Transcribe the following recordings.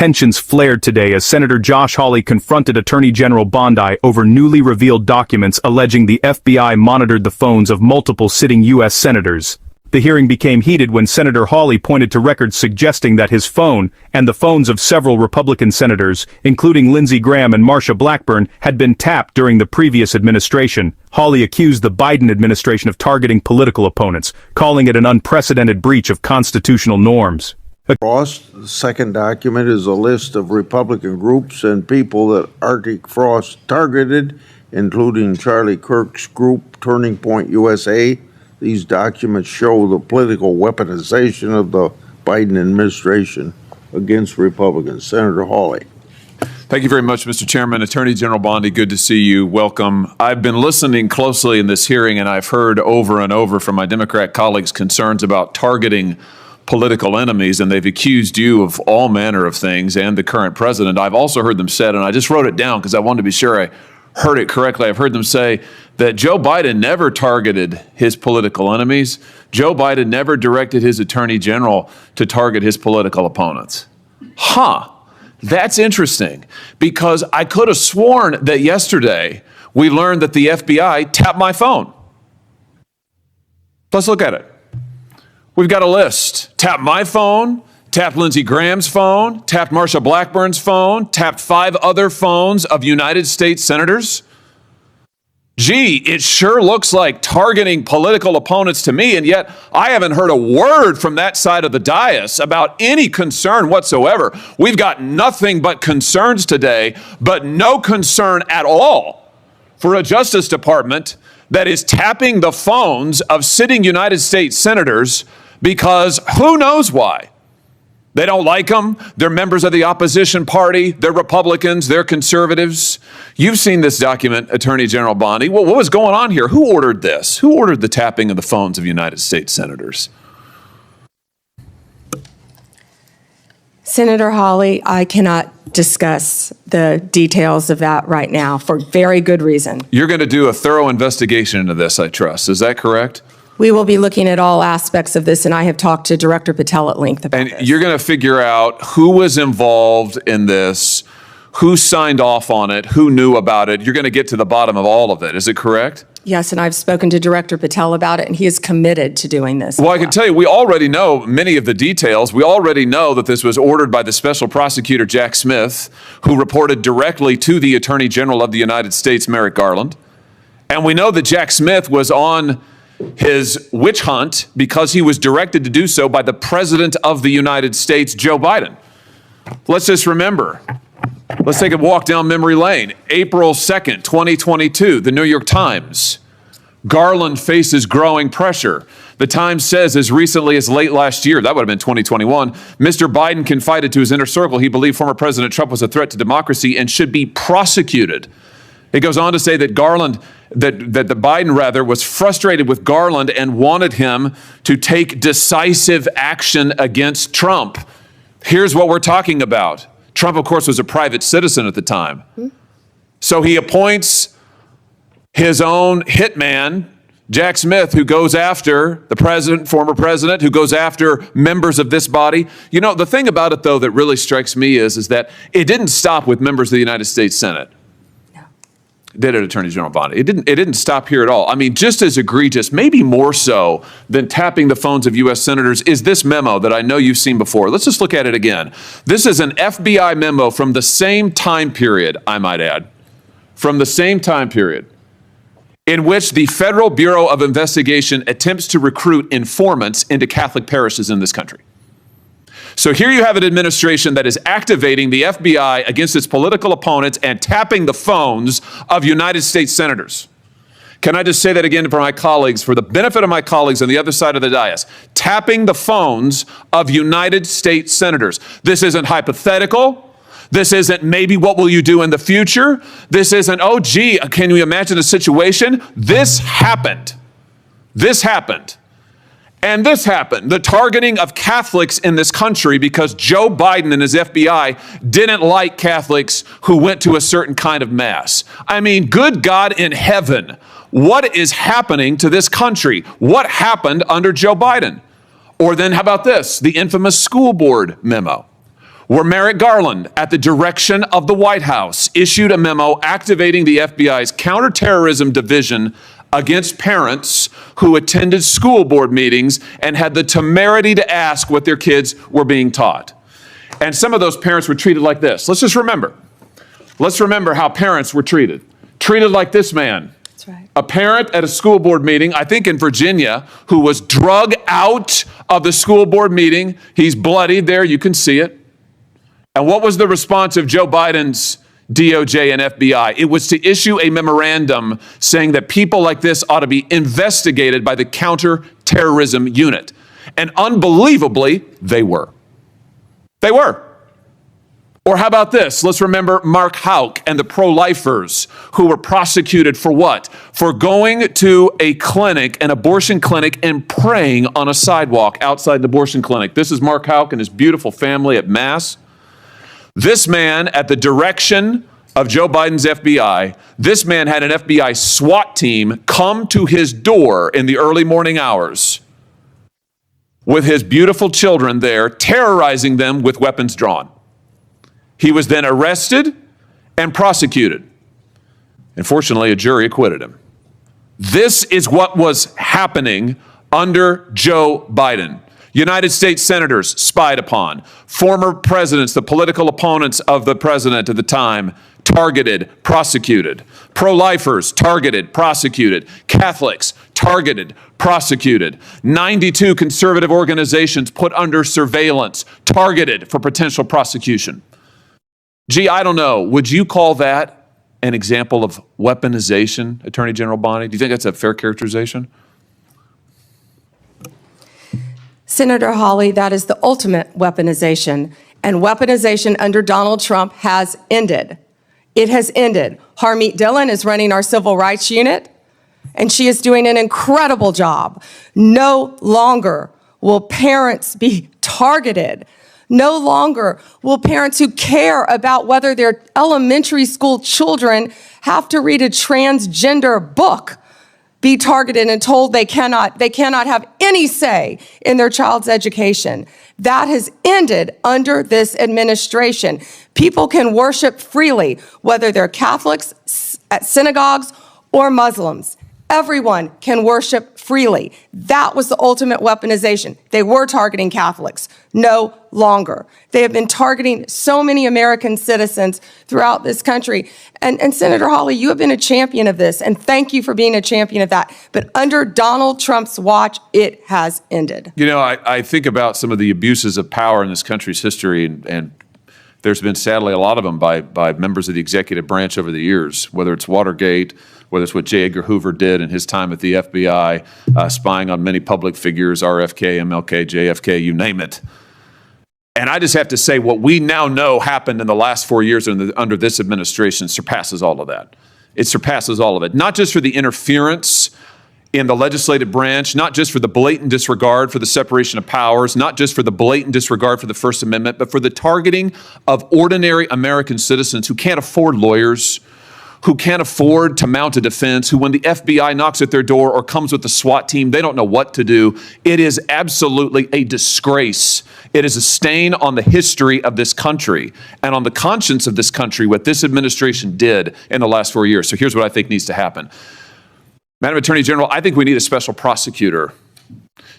tensions flared today as Senator Josh Hawley confronted Attorney General Bondi over newly revealed documents alleging the FBI monitored the phones of multiple sitting U.S. senators. The hearing became heated when Senator Hawley pointed to records suggesting that his phone and the phones of several Republican senators, including Lindsey Graham and Marsha Blackburn, had been tapped during the previous administration. Hawley accused the Biden administration of targeting political opponents, calling it an unprecedented breach of constitutional norms. Frost, the second document is a list of Republican groups and people that Arctic Frost targeted, including Charlie Kirk's group, Turning Point USA. These documents show the political weaponization of the Biden administration against Republicans. Senator Hawley. Thank you very much, Mr. Chairman. Attorney General Bondi, good to see you. Welcome. I've been listening closely in this hearing, and I've heard over and over from my Democrat colleagues concerns about targeting political enemies, and they've accused you of all manner of things and the current president. I've also heard them said, and I just wrote it down because I wanted to be sure I heard it correctly. I've heard them say that Joe Biden never targeted his political enemies. Joe Biden never directed his attorney general to target his political opponents. That's interesting, because I could have sworn that yesterday we learned that the FBI tapped my phone. Let's look at it. We've got a list. Tapped my phone, tapped Lindsey Graham's phone, tapped Marsha Blackburn's phone, tapped 5 other phones of United States senators. Gee, it sure looks like targeting political opponents to me, and yet I haven't heard a word from that side of the dais about any concern whatsoever. We've got nothing but concerns today, but no concern at all for a Justice Department that is tapping the phones of sitting United States senators because who knows why. They don't like them. They're members of the opposition party. They're Republicans. They're conservatives. You've seen this document, Attorney General Bondi. Well, what was going on here? Who ordered this? Who ordered the tapping of the phones of United States senators? Senator Hawley, I cannot discuss the details of that right now for very good reason. You're going to do a thorough investigation into this, I trust. Is that correct? We will be looking at all aspects of this, and I have talked to Director Patel at length about this. And you're going to figure out who was involved in this, who signed off on it, who knew about it. You're going to get to the bottom of all of it. Is it correct? Yes, and I've spoken to Director Patel about it, and he is committed to doing this. Well, I can tell you, we already know many of the details. We already know that this was ordered by the Special Prosecutor Jack Smith, who reported directly to the Attorney General of the United States, Merrick Garland. And we know that Jack Smith was on his witch hunt because he was directed to do so by the President of the United States, Joe Biden. Let's just remember. Let's take a walk down memory lane. April 2nd, 2022, the New York Times. Garland faces growing pressure. The Times says as recently as late last year, that would have been 2021, Mr. Biden confided to his inner circle he believed former President Trump was a threat to democracy and should be prosecuted. It goes on to say that Biden was frustrated with Garland and wanted him to take decisive action against Trump. Here's what we're talking about. Trump, of course, was a private citizen at the time. So he appoints his own hitman, Jack Smith, who goes after the president, former president, who goes after members of this body. You know, the thing about it, though, that really strikes me is that it didn't stop with members of the United States Senate. Did it, Attorney General Bondi? It didn't stop here at all. I mean, just as egregious, maybe more so than tapping the phones of U.S. senators, is this memo that I know you've seen before. Let's just look at it again. This is an FBI memo from the same time period, I might add, from the same time period, in which the Federal Bureau of Investigation attempts to recruit informants into Catholic parishes in this country. So here you have an administration that is activating the FBI against its political opponents and tapping the phones of United States senators. Can I just say that again for my colleagues, for the benefit of my colleagues on the other side of the dais? Tapping the phones of United States senators. This isn't hypothetical. This isn't maybe what will you do in the future. This isn't, oh, gee, can you imagine a situation? This happened. This happened. And this happened, the targeting of Catholics in this country because Joe Biden and his FBI didn't like Catholics who went to a certain kind of mass. I mean, good God in heaven, what is happening to this country? What happened under Joe Biden? Or then how about this, the infamous school board memo, where Merrick Garland, at the direction of the White House, issued a memo activating the FBI's counterterrorism division against parents who attended school board meetings and had the temerity to ask what their kids were being taught. And some of those parents were treated like this. Let's remember how parents were treated. Treated like this man. That's right. A parent at a school board meeting, I think in Virginia, who was drug out of the school board meeting. He's bloodied there, you can see it. And what was the response of Joe Biden's DOJ and FBI? It was to issue a memorandum saying that people like this ought to be investigated by the counterterrorism unit. And unbelievably, they were. They were. Or how about this? Let's remember Mark Houck and the pro-lifers who were prosecuted for what? For going to a clinic, an abortion clinic, and praying on a sidewalk outside the abortion clinic. This is Mark Houck and his beautiful family at Mass. This man, at the direction of Joe Biden's FBI, this man had an FBI SWAT team come to his door in the early morning hours with his beautiful children there, terrorizing them with weapons drawn. He was then arrested and prosecuted. And fortunately, a jury acquitted him. This is what was happening under Joe Biden. United States senators spied upon. Former presidents, the political opponents of the president at the time, targeted, prosecuted. Pro-lifers, targeted, prosecuted. Catholics, targeted, prosecuted. 92 conservative organizations put under surveillance, targeted for potential prosecution. Gee, I don't know. Would you call that an example of weaponization, Attorney General Bondi? Do you think that's a fair characterization? Senator Hawley, that is the ultimate weaponization, and weaponization under Donald Trump has ended. It has ended. Harmeet Dillon is running our civil rights unit, and she is doing an incredible job. No longer will parents be targeted. No longer will parents who care about whether their elementary school children have to read a transgender book be targeted and told they cannot have any say in their child's education. That has ended under this administration. People can worship freely, whether they're Catholics at synagogues or Muslims. Everyone can worship freely. That was the ultimate weaponization. They were targeting Catholics. No longer. They have been targeting so many American citizens throughout this country. And Senator Hawley, you have been a champion of this, and thank you for being a champion of that. But under Donald Trump's watch, it has ended. You know, I think about some of the abuses of power in this country's history, and there's been sadly a lot of them by members of the executive branch over the years, whether it's Watergate, whether it's what J. Edgar Hoover did in his time at the FBI, spying on many public figures, RFK, MLK, JFK, you name it. And I just have to say, what we now know happened in the last 4 years under this administration surpasses all of that. It surpasses all of it. Not just for the interference in the legislative branch, not just for the blatant disregard for the separation of powers, not just for the blatant disregard for the First Amendment, but for the targeting of ordinary American citizens who can't afford lawyers, who can't afford to mount a defense, who when the FBI knocks at their door or comes with the SWAT team, they don't know what to do. It is absolutely a disgrace. It is a stain on the history of this country and on the conscience of this country, what this administration did in the last 4 years. So here's what I think needs to happen. Madam Attorney General, I think we need a special prosecutor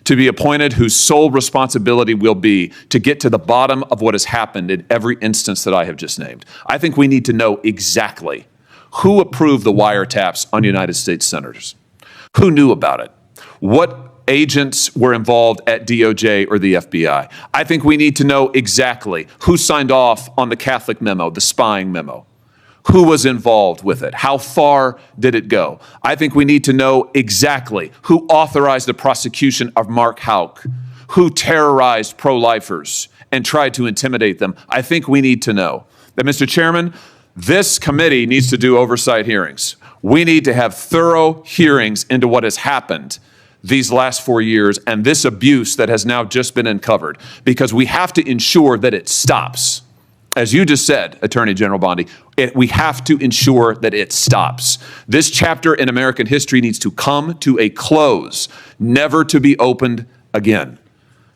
to be appointed whose sole responsibility will be to get to the bottom of what has happened in every instance that I have just named. I think we need to know exactly who approved the wiretaps on United States senators, who knew about it, what agents were involved at DOJ or the FBI. I think we need to know exactly who signed off on the Catholic memo, the spying memo. Who was involved with it? How far did it go? I think we need to know exactly who authorized the prosecution of Mark Houck, who terrorized pro-lifers and tried to intimidate them. I think we need to know that, Mr. Chairman, this committee needs to do oversight hearings. We need to have thorough hearings into what has happened these last 4 years and this abuse that has now just been uncovered, because we have to ensure that it stops. As you just said, Attorney General Bondi, we have to ensure that it stops. This chapter in American history needs to come to a close, never to be opened again.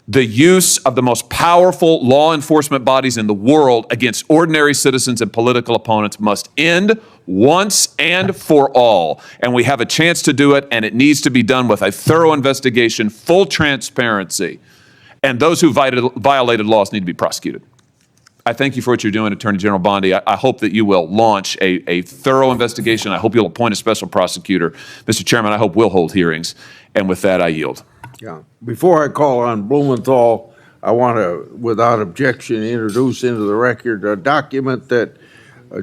the use of the most powerful law enforcement bodies in the world against ordinary citizens and political opponents must end once and for all. And we have a chance to do it, and it needs to be done with a thorough investigation, full transparency. And those who violated laws need to be prosecuted. I thank you for what you're doing, Attorney General Bondi. I hope that you will launch a thorough investigation. I hope you'll appoint a special prosecutor. Mr. Chairman, I hope we'll hold hearings. And with that, I yield. Yeah. Before I call on Blumenthal, I want to, without objection, introduce into the record a document that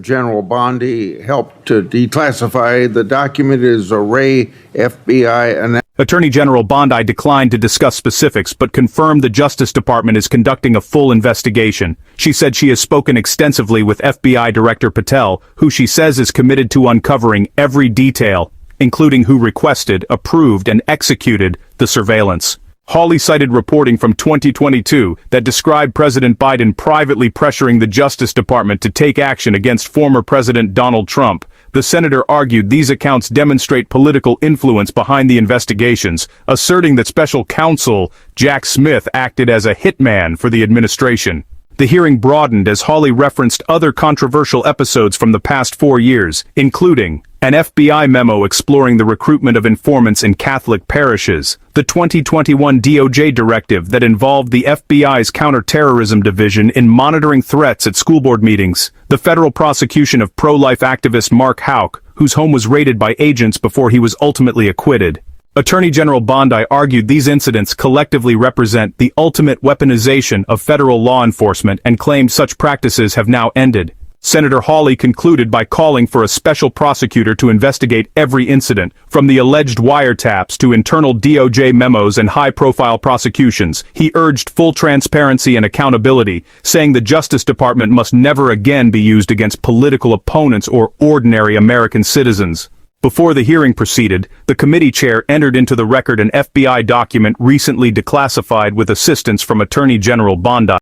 General Bondi helped to declassify. The document is Array FBI analysis. Attorney General Bondi declined to discuss specifics but confirmed the Justice Department is conducting a full investigation. She said she has spoken extensively with FBI Director Patel, who she says is committed to uncovering every detail, including who requested, approved, and executed the surveillance. Hawley cited reporting from 2022 that described President Biden privately pressuring the Justice Department to take action against former President Donald Trump. The senator argued these accounts demonstrate political influence behind the investigations, asserting that special counsel Jack Smith acted as a hitman for the administration. The hearing broadened as Hawley referenced other controversial episodes from the past 4 years, including an FBI memo exploring the recruitment of informants in Catholic parishes, the 2021 DOJ directive that involved the FBI's counterterrorism division in monitoring threats at school board meetings, the federal prosecution of pro-life activist Mark Houck, whose home was raided by agents before he was ultimately acquitted. Attorney General Bondi argued these incidents collectively represent the ultimate weaponization of federal law enforcement and claimed such practices have now ended. Senator Hawley concluded by calling for a special prosecutor to investigate every incident, from the alleged wiretaps to internal DOJ memos and high-profile prosecutions. He urged full transparency and accountability, saying the Justice Department must never again be used against political opponents or ordinary American citizens. Before the hearing proceeded, the committee chair entered into the record an FBI document recently declassified with assistance from Attorney General Bondi.